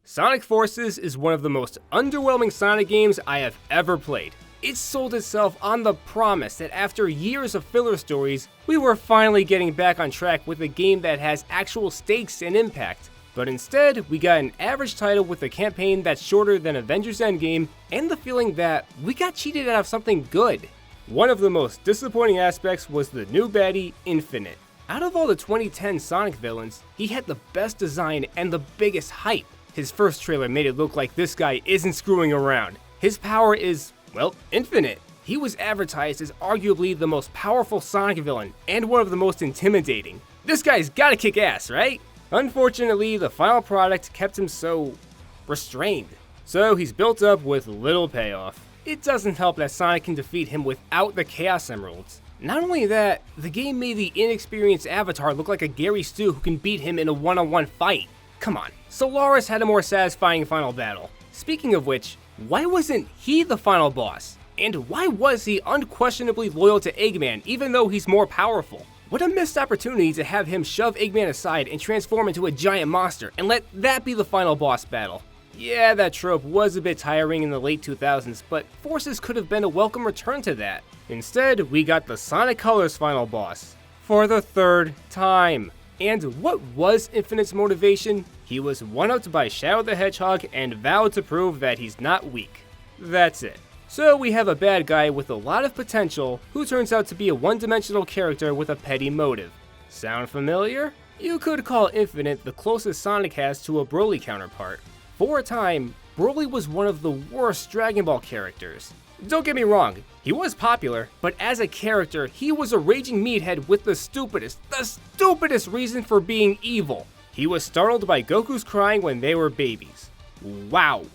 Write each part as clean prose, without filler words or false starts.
Sonic Forces is one of the most underwhelming Sonic games I have ever played. It sold itself on the promise that after years of filler stories, we were finally getting back on track with a game that has actual stakes and impact. But instead, we got an average title with a campaign that's shorter than Avengers Endgame, and the feeling that we got cheated out of something good. One of the most disappointing aspects was the new baddie, Infinite. Out of all the 2010 Sonic villains, he had the best design and the biggest hype. His first trailer made it look like this guy isn't screwing around. His power is, well, infinite. He was advertised as arguably the most powerful Sonic villain and one of the most intimidating. This guy's gotta kick ass, right? Unfortunately, the final product kept him so restrained. So he's built up with little payoff. It doesn't help that Sonic can defeat him without the Chaos Emeralds. Not only that, the game made the inexperienced Avatar look like a Gary Stu who can beat him in a one-on-one fight. Come on, Solaris had a more satisfying final battle. Speaking of which, why wasn't he the final boss? And why was he unquestionably loyal to Eggman even though he's more powerful? What a missed opportunity to have him shove Eggman aside and transform into a giant monster and let that be the final boss battle. Yeah, that trope was a bit tiring in the late 2000s, but Forces could have been a welcome return to that. Instead, we got the Sonic Colors final boss. For the third time. And what was Infinite's motivation? He was one-upped by Shadow the Hedgehog and vowed to prove that he's not weak. That's it. So we have a bad guy with a lot of potential who turns out to be a one-dimensional character with a petty motive. Sound familiar? You could call Infinite the closest Sonic has to a Broly counterpart. For a time, Broly was one of the worst Dragon Ball characters. Don't get me wrong, he was popular, but as a character, he was a raging meathead with the stupidest reason for being evil. He was startled by Goku's crying when they were babies. Wow.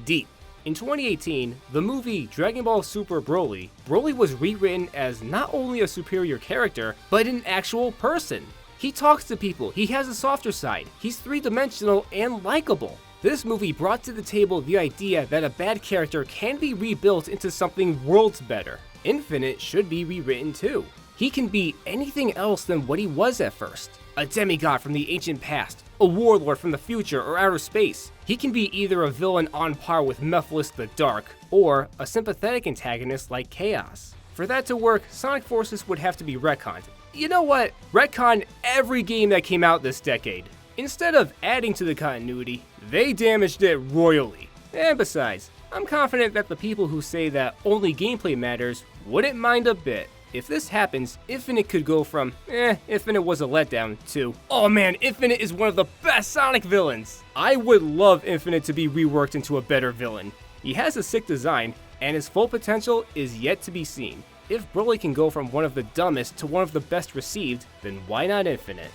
Deep. In 2018, the movie Dragon Ball Super Broly was rewritten as not only a superior character, but an actual person. He talks to people, he has a softer side, he's three-dimensional and likable. This movie brought to the table the idea that a bad character can be rebuilt into something worlds better. Infinite should be rewritten too. He can be anything else than what he was at first. A demigod from the ancient past, a warlord from the future or outer space. He can be either a villain on par with Mephiles the Dark, or a sympathetic antagonist like Chaos. For that to work, Sonic Forces would have to be retconned. You know what? Retcon every game that came out this decade. Instead of adding to the continuity, they damaged it royally. And besides, I'm confident that the people who say that only gameplay matters wouldn't mind a bit. If this happens, Infinite could go from, Infinite was a letdown, to, oh man, Infinite is one of the best Sonic villains! I would love Infinite to be reworked into a better villain. He has a sick design, and his full potential is yet to be seen. If Broly can go from one of the dumbest to one of the best received, then why not Infinite?